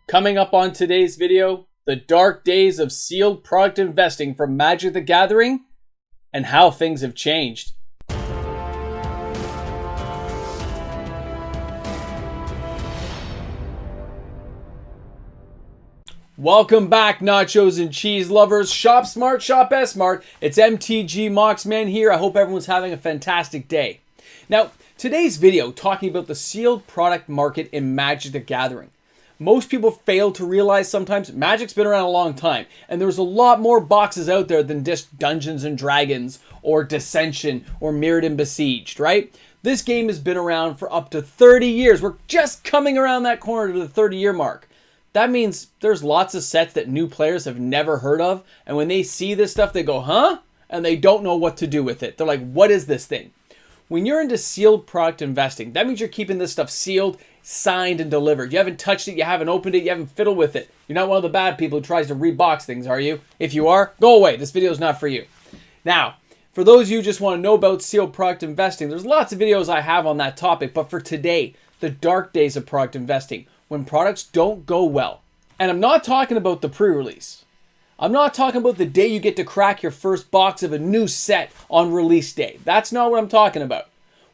Coming up on today's video, the dark days of sealed product investing from Magic the Gathering and how things have changed. Welcome back, nachos and cheese lovers. Shop smart, shop S-Mart. It's MTG Moxman here. I hope everyone's having a fantastic day. Now, today's video talking about the sealed product market in Magic the Gathering. Most people fail to realize sometimes Magic's been around a long time, and there's a lot more boxes out there than just Dungeons and Dragons or Dissension or Mirrodin Besieged, right? This game has been around for up to 30 years. We're just coming around that corner to the 30-year mark. That means there's lots of sets that new players have never heard of, and when they see this stuff, they go, huh? And they don't know what to do with it. They're like, what is this thing? When you're into sealed product investing, that means you're keeping this stuff sealed, signed, and delivered. You haven't touched it, you haven't opened it, you haven't fiddled with it. You're not one of the bad people who tries to rebox things, are you? If you are, go away. This video is not for you. Now, for those of you who just want to know about sealed product investing, there's lots of videos I have on that topic, but for today, the dark days of product investing, when products don't go well. And I'm not talking about the pre-release. I'm not talking about the day you get to crack your first box of a new set on release day. That's not what I'm talking about.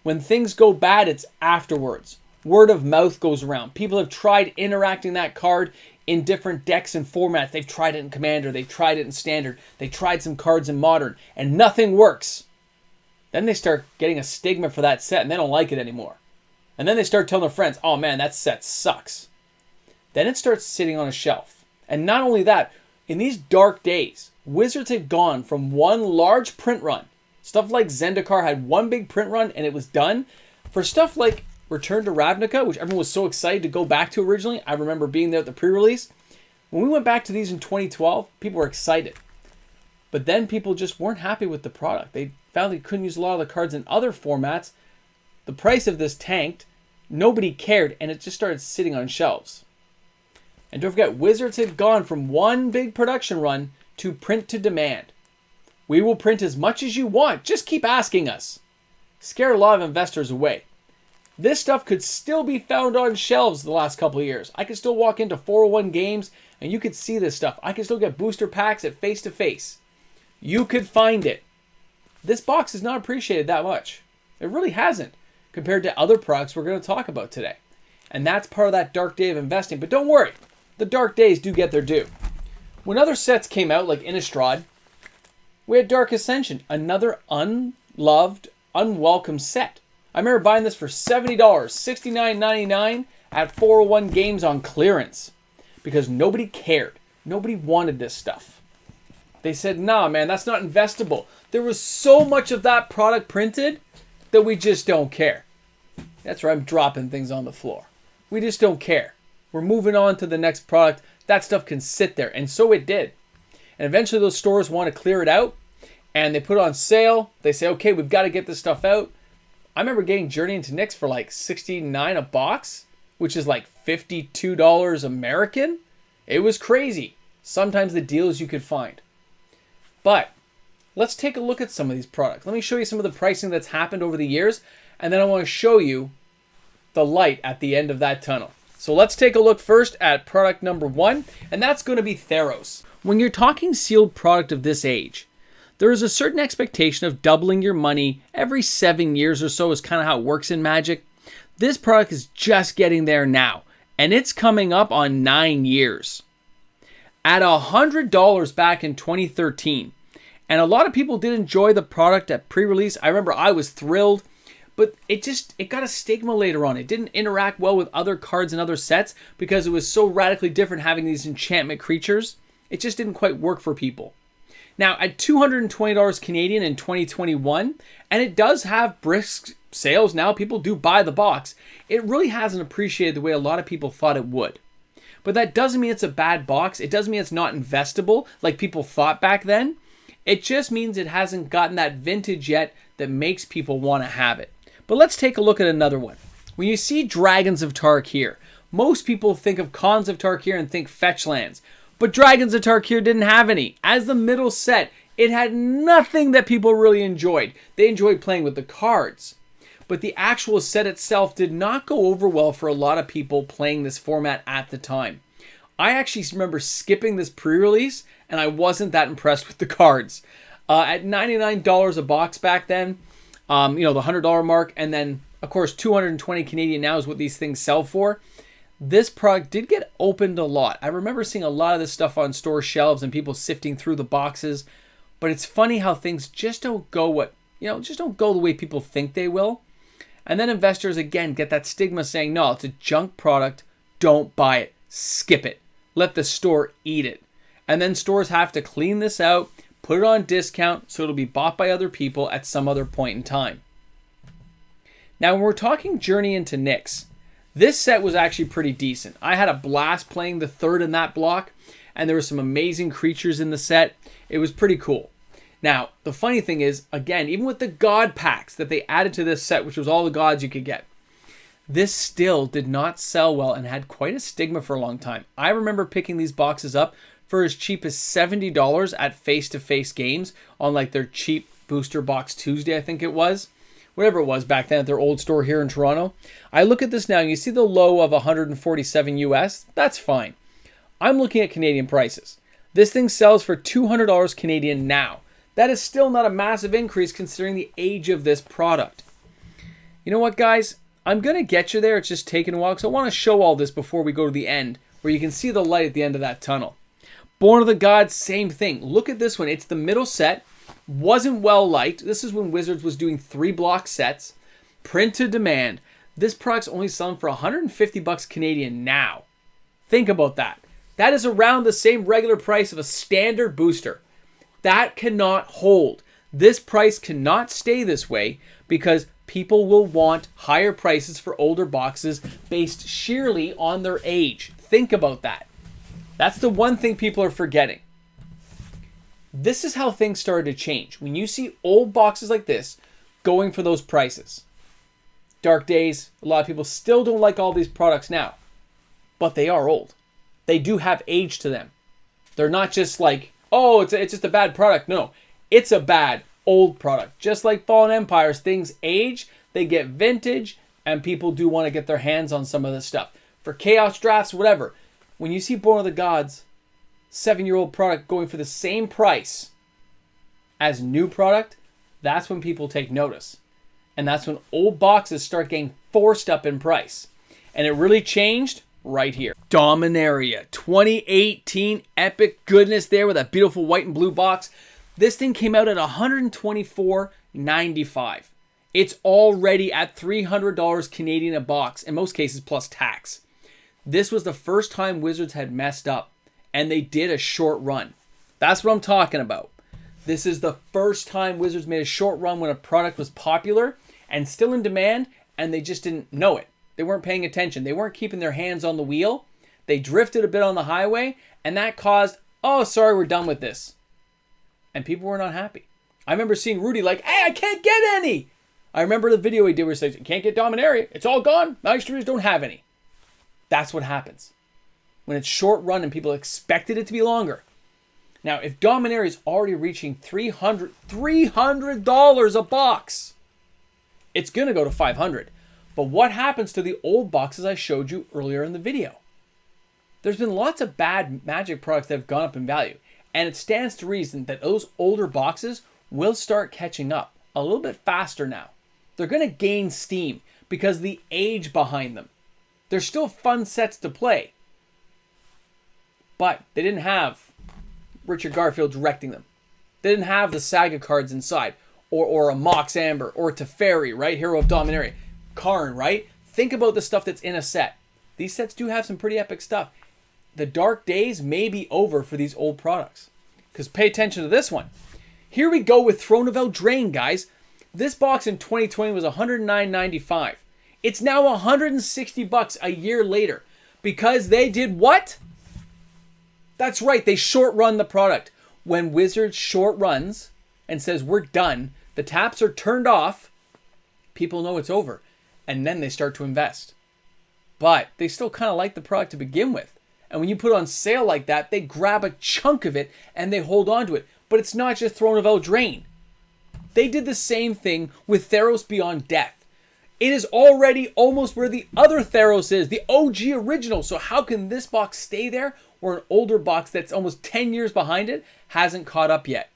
When things go bad, it's afterwards. Word of mouth goes around. People have tried interacting that card in different decks and formats. They've tried it in Commander. They've tried it in Standard. They tried some cards in Modern, and nothing works. Then they start getting a stigma for that set, and they don't like it anymore. And then they start telling their friends, oh man, that set sucks. Then it starts sitting on a shelf. And not only that, in these dark days, Wizards had gone from one large print run. Stuff like Zendikar had one big print run and it was done. For stuff like Return to Ravnica, which everyone was so excited to go back to originally. I remember being there at the pre-release. When we went back to these in 2012, people were excited. But then people just weren't happy with the product. They found they couldn't use a lot of the cards in other formats. The price of this tanked. Nobody cared and it just started sitting on shelves. And don't forget, Wizards had gone from one big production run to print to demand. We will print as much as you want. Just keep asking us. Scared a lot of investors away. This stuff could still be found on shelves the last couple of years. I could still walk into 401 Games and you could see this stuff. I could still get booster packs at Face to Face. You could find it. This box is not appreciated that much. It really hasn't compared to other products we're going to talk about today. And that's part of that dark day of investing. But don't worry. The dark days do get their due. When other sets came out, like Innistrad, we had Dark Ascension, another unloved, unwelcome set. I remember buying this for $70, $69.99 at 401 Games on clearance because nobody cared. Nobody wanted this stuff. They said, nah, man, that's not investable. There was so much of that product printed that we just don't care. That's where I'm dropping things on the floor. We just don't care. We're moving on to the next product. That stuff can sit there. And so it did. And eventually those stores want to clear it out. And they put it on sale. They say, okay, we've got to get this stuff out. I remember getting Journey into Nyx for like $69 a box, which is like $52 American. It was crazy. Sometimes the deals you could find. But let's take a look at some of these products. Let me show you some of the pricing that's happened over the years. And then I want to show you the light at the end of that tunnel. So let's take a look first at product number one, and that's going to be Theros. When you're talking sealed product of this age, there is a certain expectation of doubling your money every 7 years or so is kind of how it works in Magic. This product is just getting there now, and it's coming up on 9 years. At $100 back in 2013, and a lot of people did enjoy the product at pre-release. I remember I was thrilled. But it got a stigma later on. It didn't interact well with other cards and other sets because it was so radically different having these enchantment creatures. It just didn't quite work for people. Now, at $220 Canadian in 2021, and it does have brisk sales now, people do buy the box, it really hasn't appreciated the way a lot of people thought it would. But that doesn't mean it's a bad box. It doesn't mean it's not investable like people thought back then. It just means it hasn't gotten that vintage yet that makes people want to have it. But let's take a look at another one. When you see Dragons of Tarkir, most people think of Khans of Tarkir and think fetch lands. But Dragons of Tarkir didn't have any. As the middle set, it had nothing that people really enjoyed. They enjoyed playing with the cards. But the actual set itself did not go over well for a lot of people playing this format at the time. I actually remember skipping this pre-release, and I wasn't that impressed with the cards. At $99 a box back then, the $100 mark, and then, of course, 220 Canadian now is what these things sell for. This product did get opened a lot. I remember seeing a lot of this stuff on store shelves and people sifting through the boxes. But it's funny how things just don't go the way people think they will. And then investors, again, get that stigma saying, no, it's a junk product. Don't buy it. Skip it. Let the store eat it. And then stores have to clean this out, put it on discount so it'll be bought by other people at some other point in time. Now, when we're talking Journey into Nyx, this set was actually pretty decent. I had a blast playing the third in that block, and there were some amazing creatures in the set. It was pretty cool. Now, the funny thing is, again, even with the god packs that they added to this set, which was all the gods you could get, this still did not sell well and had quite a stigma for a long time. I remember picking these boxes up for as cheap as $70 at face-to-face games on like their cheap Booster Box Tuesday, I think it was. Whatever it was back then at their old store here in Toronto. I look at this now and you see the low of 147 US. That's fine. I'm looking at Canadian prices. This thing sells for $200 Canadian now. That is still not a massive increase considering the age of this product. You know what, guys? I'm going to get you there. It's just taking a while because I want to show all this before we go to the end where you can see the light at the end of that tunnel. Born of the Gods, same thing. Look at this one. It's the middle set. Wasn't well liked. This is when Wizards was doing 3-block sets. Print to demand. This product's only selling for $150 Canadian now. Think about that. That is around the same regular price of a standard booster. That cannot hold. This price cannot stay this way because people will want higher prices for older boxes based sheerly on their age. Think about that. That's the one thing people are forgetting. This is how things started to change. When you see old boxes like this going for those prices. Dark Days, a lot of people still don't like all these products now. But they are old. They do have age to them. They're not just like, oh, it's just a bad product. No, it's a bad old product. Just like Fallen Empires, things age, they get vintage, and people do want to get their hands on some of this stuff. For Chaos Drafts, whatever. When you see Born of the Gods, 7-year-old product going for the same price as new product, that's when people take notice. And that's when old boxes start getting forced up in price. And it really changed right here. Dominaria 2018 epic goodness there with that beautiful white and blue box. This thing came out at $124.95. It's already at $300 Canadian a box, in most cases plus tax. This was the first time Wizards had messed up. And they did a short run. That's what I'm talking about. This is the first time Wizards made a short run when a product was popular and still in demand, and they just didn't know it. They weren't paying attention. They weren't keeping their hands on the wheel. They drifted a bit on the highway, and that caused, oh, sorry, we're done with this. And people were not happy. I remember seeing Rudy like, hey, I can't get any. I remember the video he did where he said, you can't get Dominaria. It's all gone. My distributors don't have any. That's what happens when it's short run and people expected it to be longer. Now, if Dominaria is already reaching $300 a box, it's going to go to $500. But what happens to the old boxes I showed you earlier in the video? There's been lots of bad Magic products that have gone up in value, and it stands to reason that those older boxes will start catching up a little bit faster now. They're going to gain steam because of the age behind them. They're still fun sets to play. But they didn't have Richard Garfield directing them. They didn't have the Saga cards inside. Or a Mox Amber. Or a Teferi, right? Hero of Dominaria. Karn, right? Think about the stuff that's in a set. These sets do have some pretty epic stuff. The dark days may be over for these old products. Because pay attention to this one. Here we go with Throne of Eldraine, guys. This box in 2020 was $109.95. It's now $160 a year later. Because they did what? That's right, they short run the product. When Wizards short runs and says we're done, the taps are turned off, people know it's over. And then they start to invest. But they still kind of like the product to begin with. And when you put it on sale like that, they grab a chunk of it and they hold on to it. But it's not just Throne of Eldraine. They did the same thing with Theros Beyond Death. It is already almost where the other Theros is, the OG original. So how can this box stay there where an older box that's almost 10 years behind it hasn't caught up yet?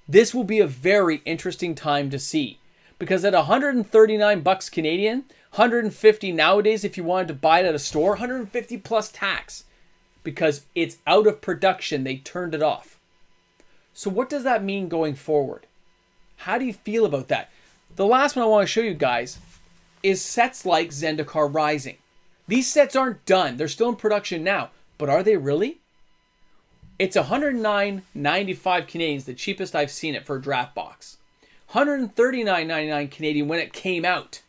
This will be a very interesting time to see, because at 139 bucks Canadian, 150 nowadays if you wanted to buy it at a store, 150 plus tax, because it's out of production. They turned it off. So what does that mean going forward? How do you feel about that? The last one I want to show you guys is sets like Zendikar Rising. These sets aren't done. They're still in production now. But are they really? It's 109.95 Canadian, the cheapest I've seen it for a draft box. 139.99 Canadian when it came out.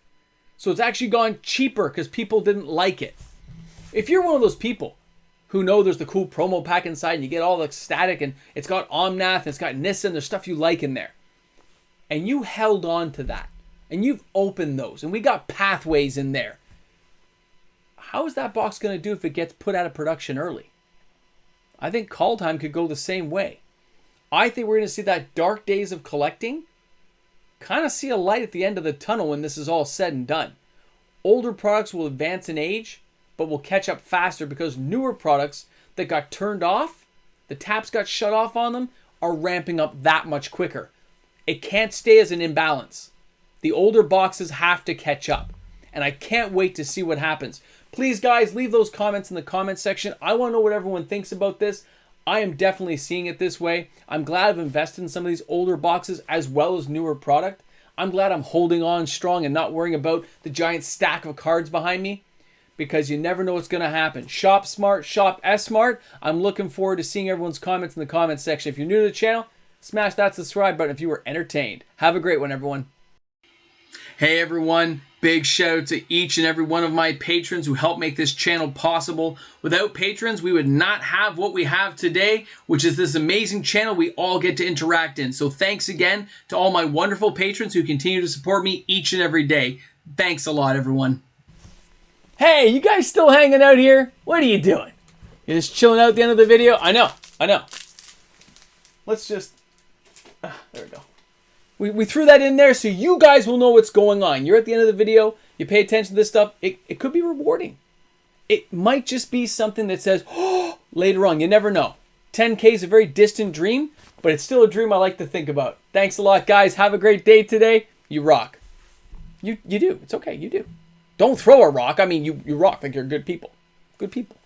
So it's actually gone cheaper because people didn't like it. If you're one of those people who know there's the cool promo pack inside and you get all the static and it's got Omnath and it's got Nissa and there's stuff you like in there, and you held on to that, and you've opened those, and we got Pathways in there, how is that box going to do if it gets put out of production early? I think Kaldheim could go the same way. I think we're going to see that dark days of collecting kind of see a light at the end of the tunnel when this is all said and done. Older products will advance in age, but will catch up faster because newer products that got turned off, the taps got shut off on them, are ramping up that much quicker. It can't stay as an imbalance. The older boxes have to catch up. And I can't wait to see what happens. Please, guys, leave those comments in the comment section. I want to know what everyone thinks about this. I am definitely seeing it this way. I'm glad I've invested in some of these older boxes as well as newer product. I'm glad I'm holding on strong and not worrying about the giant stack of cards behind me, because you never know what's going to happen. Shop smart, shop S-smart. I'm looking forward to seeing everyone's comments in the comment section. If you're new to the channel, smash that subscribe button if you were entertained. Have a great one, everyone. Hey, everyone. Big shout out to each and every one of my patrons who help make this channel possible. Without patrons, we would not have what we have today, which is this amazing channel we all get to interact in. So thanks again to all my wonderful patrons who continue to support me each and every day. Thanks a lot, everyone. Hey, you guys still hanging out here? What are you doing? You're just chilling out at the end of the video? I know. Let's just... there we go. We threw that in there so you guys will know what's going on. You're at the end of the video. You pay attention to this stuff. It could be rewarding. It might just be something that says, oh, later on. You never know. 10K is a very distant dream, but it's still a dream I like to think about. Thanks a lot, guys. Have a great day today. You rock. You do. It's okay. You do. Don't throw a rock. I mean, you rock like you're good people. Good people.